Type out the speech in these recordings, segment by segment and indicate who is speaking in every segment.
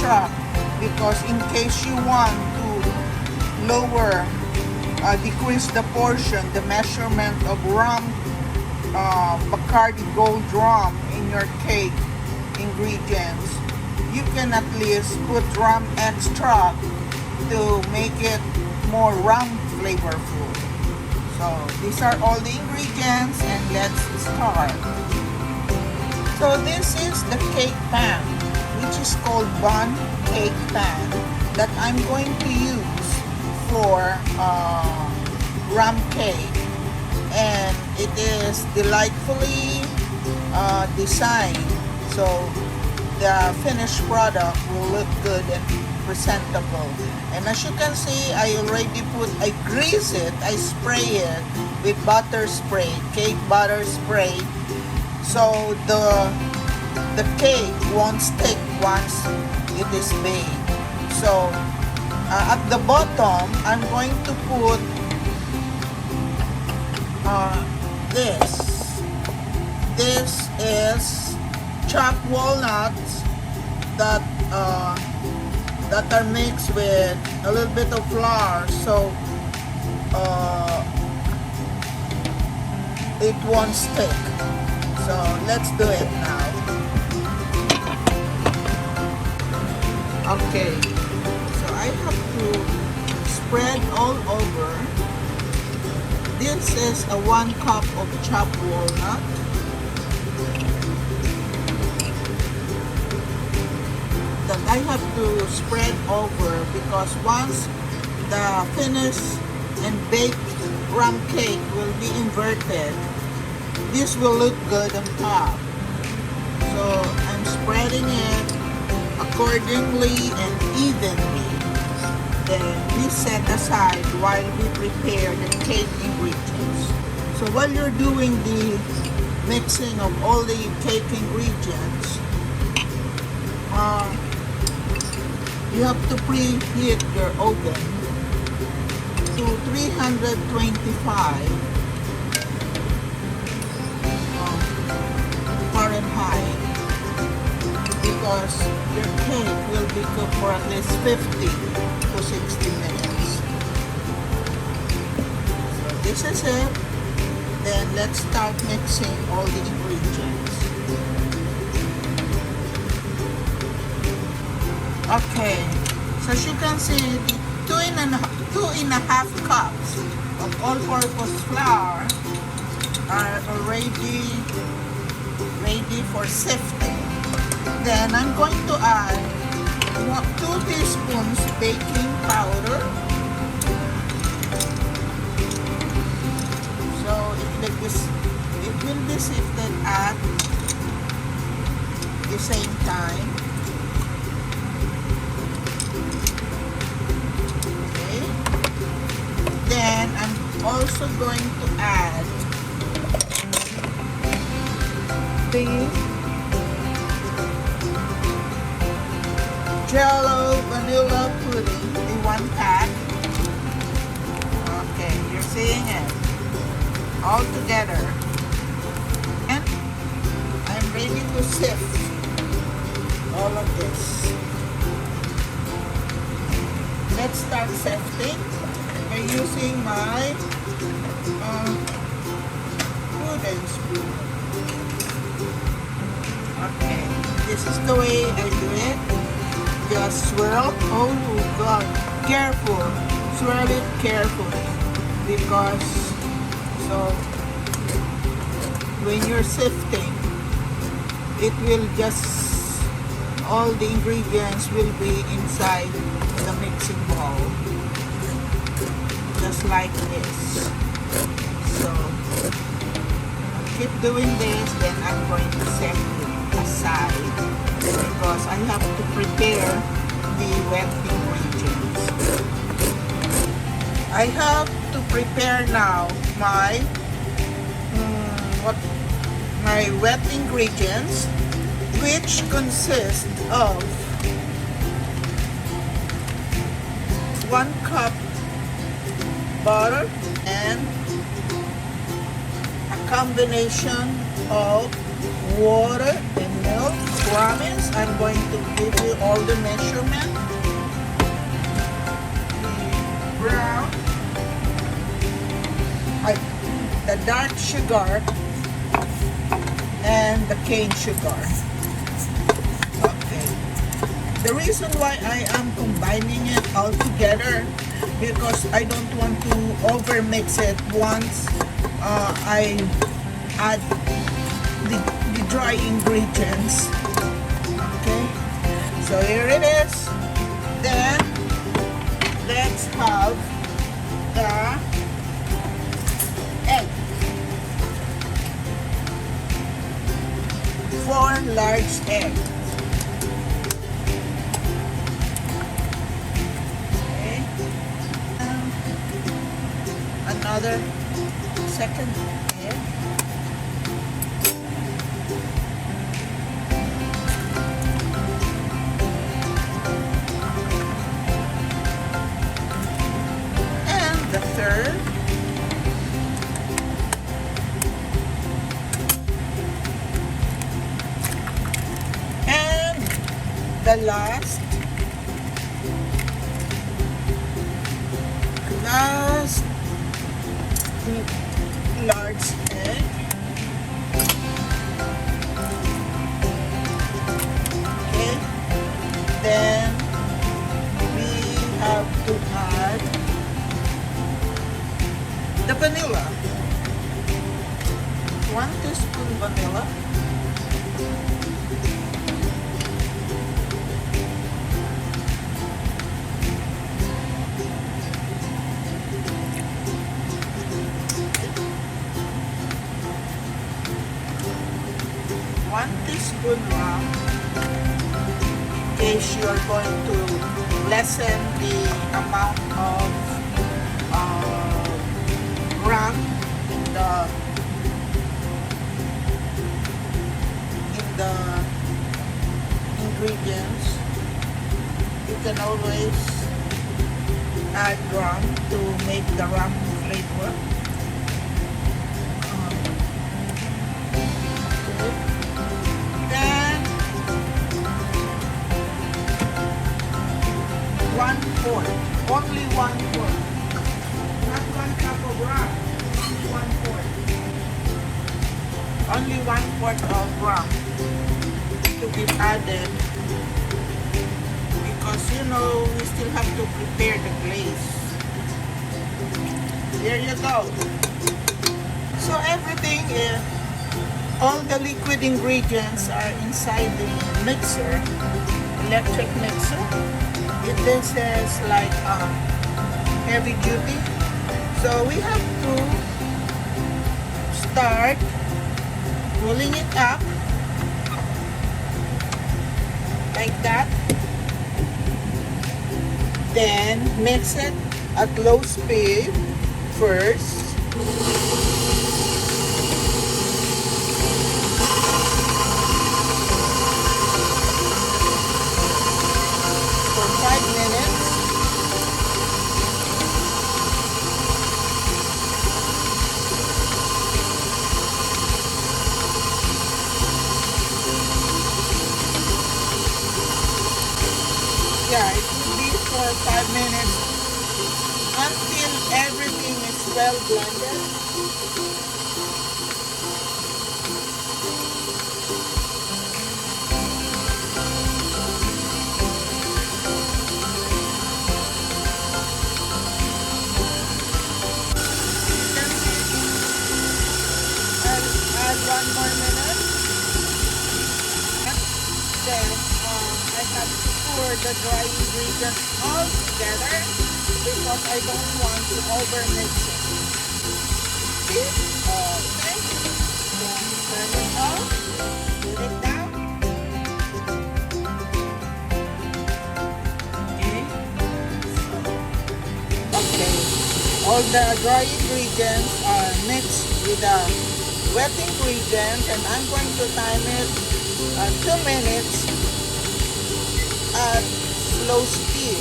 Speaker 1: extra, because in case you want to lower, decrease the portion, the measurement of rum, Bacardi Gold rum in your cake ingredients, you can at least put rum extra to make it more rum flavorful. So these are all the ingredients, and let's start. So this is the cake pan, which is called bun cake pan, that I'm going to use for rum cake, and it is delightfully designed, so the finished product will look good and presentable. And as you can see, I grease it, I spray it with butter spray, cake butter spray, so the cake won't stick once it is baked. So at the bottom, I'm going to put this. This is chopped walnuts that are mixed with a little bit of flour, so it won't stick. So let's do it now. Okay, so I have to spread all over. This is a 1 cup of chopped walnut. That I have to spread over, because once the finished and baked rum cake will be inverted, this will look good on top. So I'm spreading it accordingly and evenly. Then we set aside while we prepare the cake ingredients. So while you're doing the mixing of all the cake ingredients, you have to preheat your oven to 325 Fahrenheit, because your cake will be cooked for at least 50 to 60 minutes. So this is it. Then let's start mixing all the ingredients. Okay, so as you can see, the two and a half cups of all-purpose flour are already ready for sifting. Then I'm going to add 2 teaspoons baking powder. So it will be sifted at the same time. Then I'm also going to add the Jello vanilla pudding, the 1 pack. Okay, you're seeing it all together. And I'm ready to sift all of this. Let's start sifting by using my wooden spoon. Okay, this is the way I do it. Just swirl. Oh God, careful. Swirl it carefully, because so when you're sifting, it will just, all the ingredients will be inside the mixing bowl. Just like this. So keep doing this, then I'm going to set it aside, because I have to prepare the wet ingredients. I have to prepare now my wet ingredients, which consist of 1 cup butter and a combination of water and milk. Promise, I'm going to give you all the measurement. The brown, the dark sugar, and the cane sugar. Okay. The reason why I am combining it all together, because I don't want to over mix it once I add the dry ingredients. Okay, so here it is. Then let's have the egg. 4 large eggs. Okay. Another second egg. And the third. And the last large egg. Okay, then we have to add the vanilla. 1 teaspoon vanilla. Teaspoon rum, in case you are going to lessen the amount of rum in the ingredients. You can always add rum to make the rum flavor. Only 1/4. Not 1 cup of rum. Only 1/4. Only 1/4 of rum to be added, because we still have to prepare the glaze. There you go. So everything is, all the liquid ingredients are inside the mixer, electric mixer. This is like heavy duty, so we have to start rolling it up like that, then mix it at low speed first. For 5 minutes. Yeah, it will be for 5 minutes until everything is well blended. Add 1 more minute. Then I have to pour the dry ingredients all together because I don't want to over mix it. See? Okay. Then turn it off. Put it down. Okay. Okay. All the dry ingredients are mixed with the wet ingredients, and I'm going to time it 2 minutes at slow speed.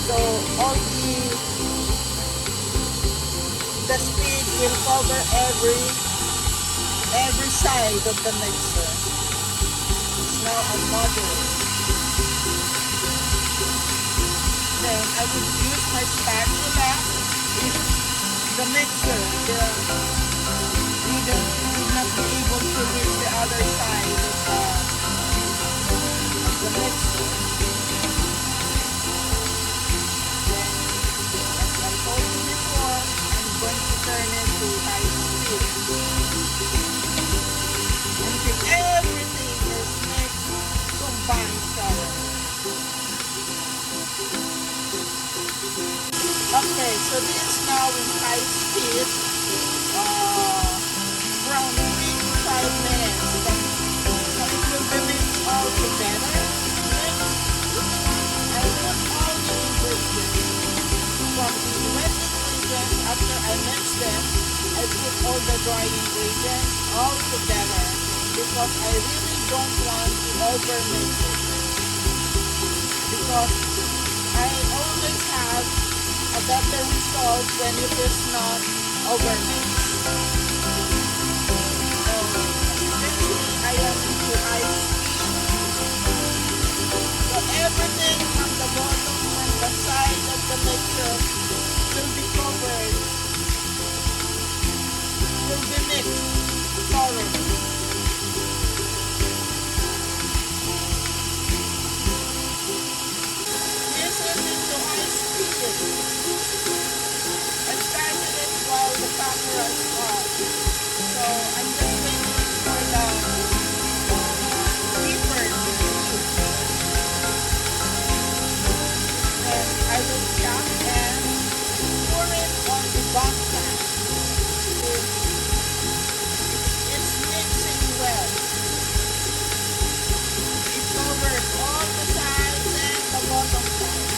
Speaker 1: So all the speed will cover every side of the mixer. It's now on moderate. Then I would use my spatula if the mixer would not be able to reach the other side of the mixer. As I told you before, I'm going to turn it to high speed until everything is mixed, combined together. Okay, so this is now in high speed from 3 to 5 minutes. So it will be mixed all together. I put all the ingredients from the wet ingredients. After I mix them, I put all the dry ingredients all together because I really don't want to over mix it. Because I always have a better result when it is not overmixed. So, eventually I am into high speed. So everything from the bottom, from the side of the mixture will be covered, will be mixed thoroughly. This is into high speed. I started it while the camera is off. So I'm just waiting for the keeper to heat. Then I will stop and pour it on the bottom. It's mixing well. It covers all the sides and the bottom side.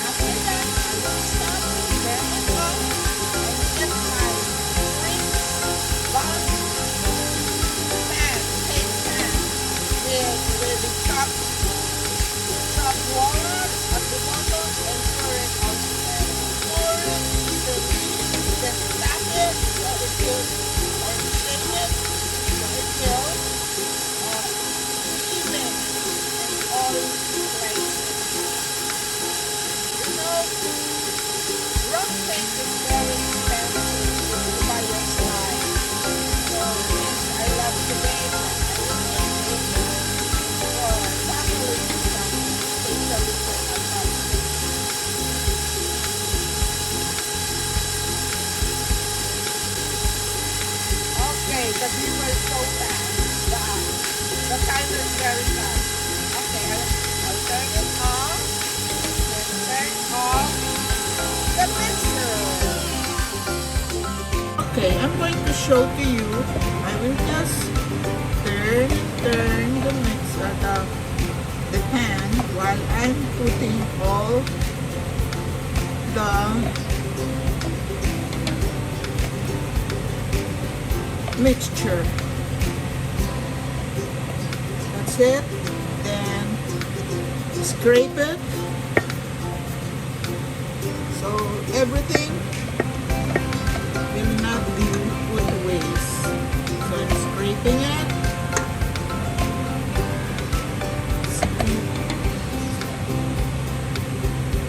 Speaker 1: After that, I will stop, turn it off, and get my drinks bun pan, cake pan, with the chopped walnut at the bottom and pour it on the pan. Pour it evenly, then tap it so it will, or shake it so it will be even in all places. You know, rock cake is very expensive to buy your slide. So since I love to bake, I will make it for family something, especially for my family. Okay, the beaver is so fast. The timer is very fast. Okay, I'll turn it off. Then turn off the mixer. Okay, I'm going to show to you. I will just turn the mixer, the pan while I'm putting all the mixture. That's it. Then scrape it. So everything will not be put to waste. So I'm scraping it.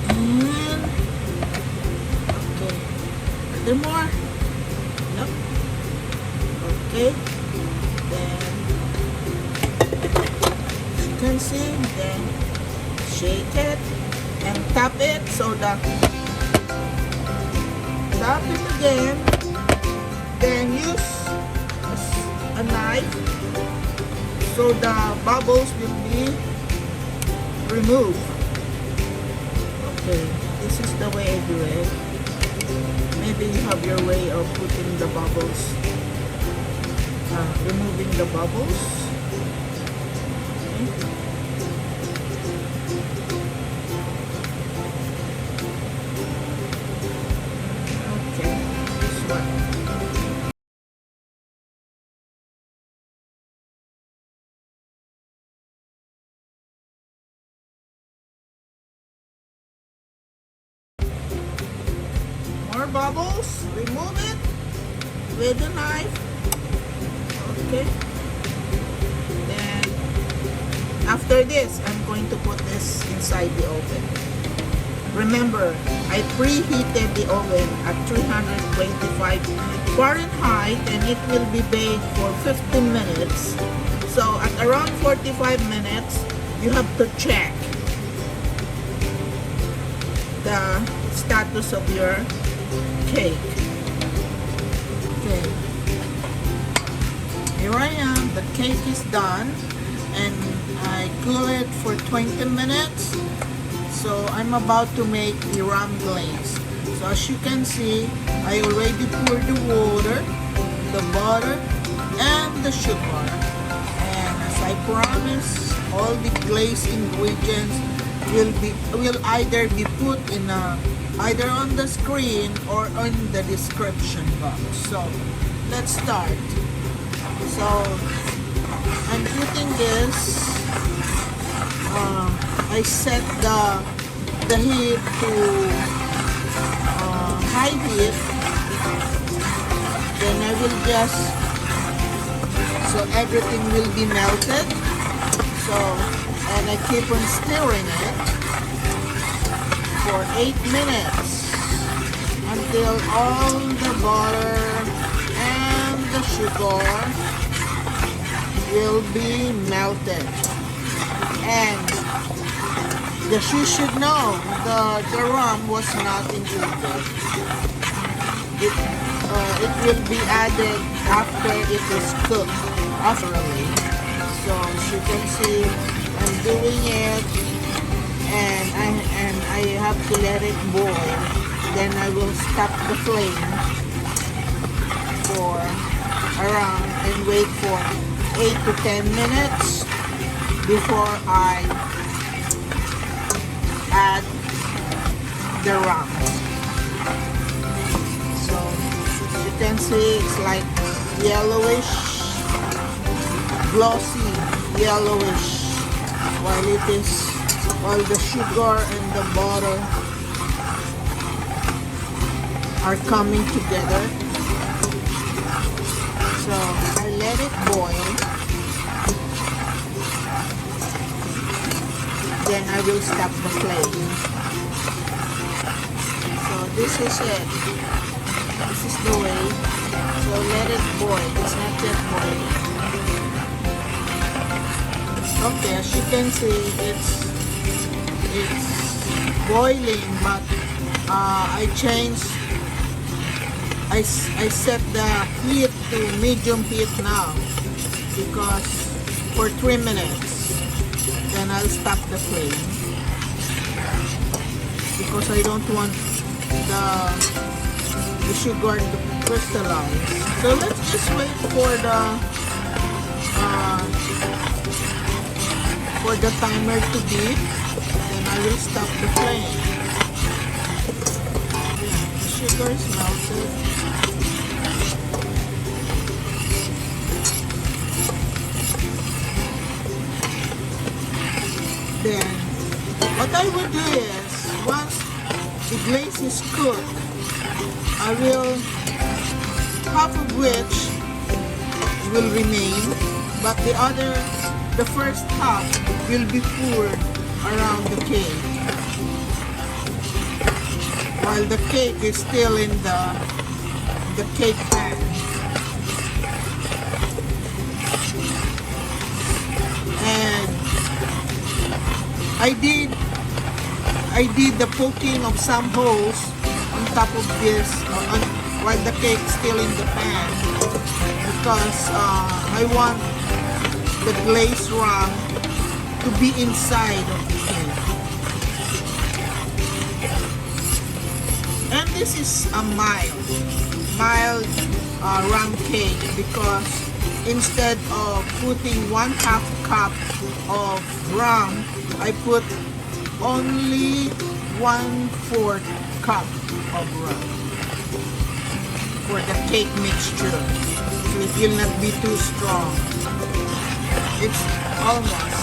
Speaker 1: And okay. Are there more? Nope. Okay. Then as you can see, then shake it and tap it so that tap it again, then use a knife so the bubbles will be removed. Okay, this is the way I do it. Maybe you have your way of putting the bubbles, removing the bubbles. Okay. bubbles, remove it with a knife. Okay. Then after this, I'm going to put this inside the oven. Remember, I preheated the oven at 325 Fahrenheit and it will be baked for 15 minutes. So at around 45 minutes, you have to check the status of your cake. Okay. Here I am. The cake is done and I cool it for 20 minutes. So I'm about to make the rum glaze. So as you can see, I already poured the water, the butter, and the sugar. And as I promised, all the glaze ingredients will either be put in either on the screen or on the description box. So let's start. So I'm putting this. I set the heat to high heat. Then I will just, so everything will be melted. So, and I keep on stirring it for 8 minutes until all the butter and the sugar will be melted. And yes, you should know the rum was not included. It will be added after it is cooked thoroughly. So as you can see, I'm doing it, and I have to let it boil. Then I will stop the flame for around and wait for 8 to 10 minutes before I add the rum. So you can see it's like yellowish, glossy yellowish, while the sugar and the butter are coming together. So I let it boil. Then I will stop the flame. So this is it. This is the way. So let it boil. It's not yet boiling. Okay, as you can see, it's boiling, but I set the heat to medium heat now because for 3 minutes. Then I'll stop the flame because I don't want the sugar to crystallize. So let's just wait for the timer to beep. Then I will stop the flame. The sugar is melted. Then what I will do is, once the glaze is cooked, I will, half of which will remain, but the first half will be poured around the cake, while the cake is still in the cake pan. And I did the poking of some holes on top of this while the cake is still in the pan because I want the glazed rum to be inside of the cake. And this is a mild rum cake because instead of putting 1/2 cup of rum, I put only 1/4 cup of rum for the cake mixture, so it will not be too strong. It's almost.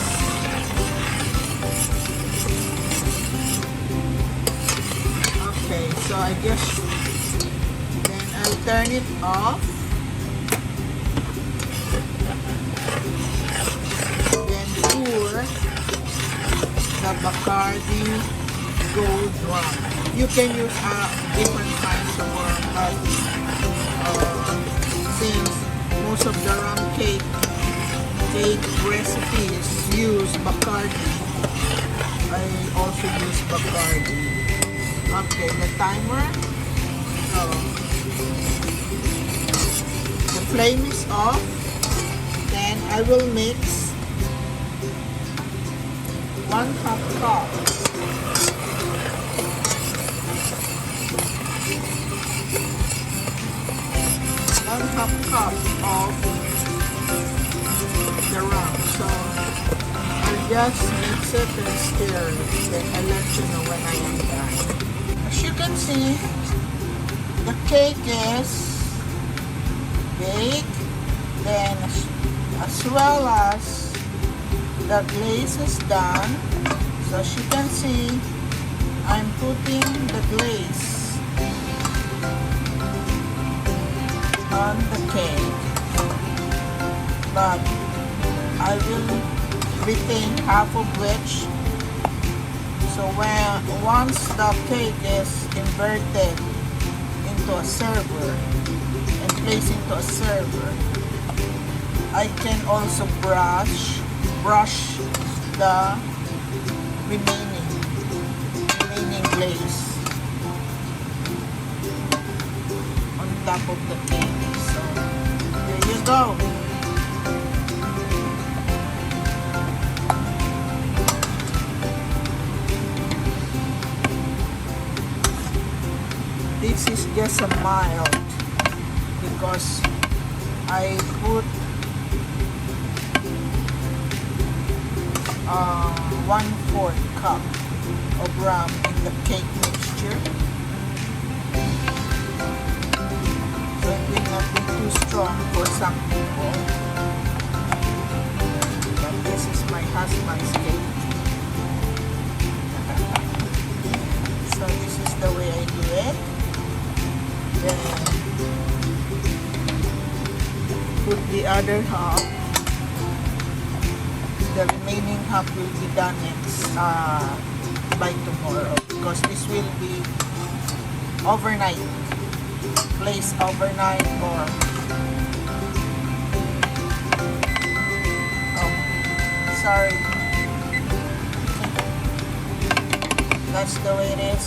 Speaker 1: Okay, so I guess will turn it off. Then pour the Bacardi Gold rum. You can use different kinds of rum, but since most of the rum cake recipes use Bacardi, I also use Bacardi. Okay, the timer. So, the flame is off. Then I will mix 1/2 cup of the rum. So I'll just mix it and stir it. Then I'll let you know when I am done. As you can see, the cake is baked. Then as well as the glaze is done. So as you can see, I'm putting the glaze on the cake, but I will retain half of which, so once the cake is inverted into a server and placed into a server, I can also brush the remaining glaze on top of the cake. So there you go. This is just a mild because I put 1/4 cup of rum in the cake mixture. So it will not be too strong for some people. But this is my husband's cake. So this is the way I do it. Then put the other half. The remaining half will be done next by tomorrow because this will be overnight, placed overnight or sorry, that's the way it is.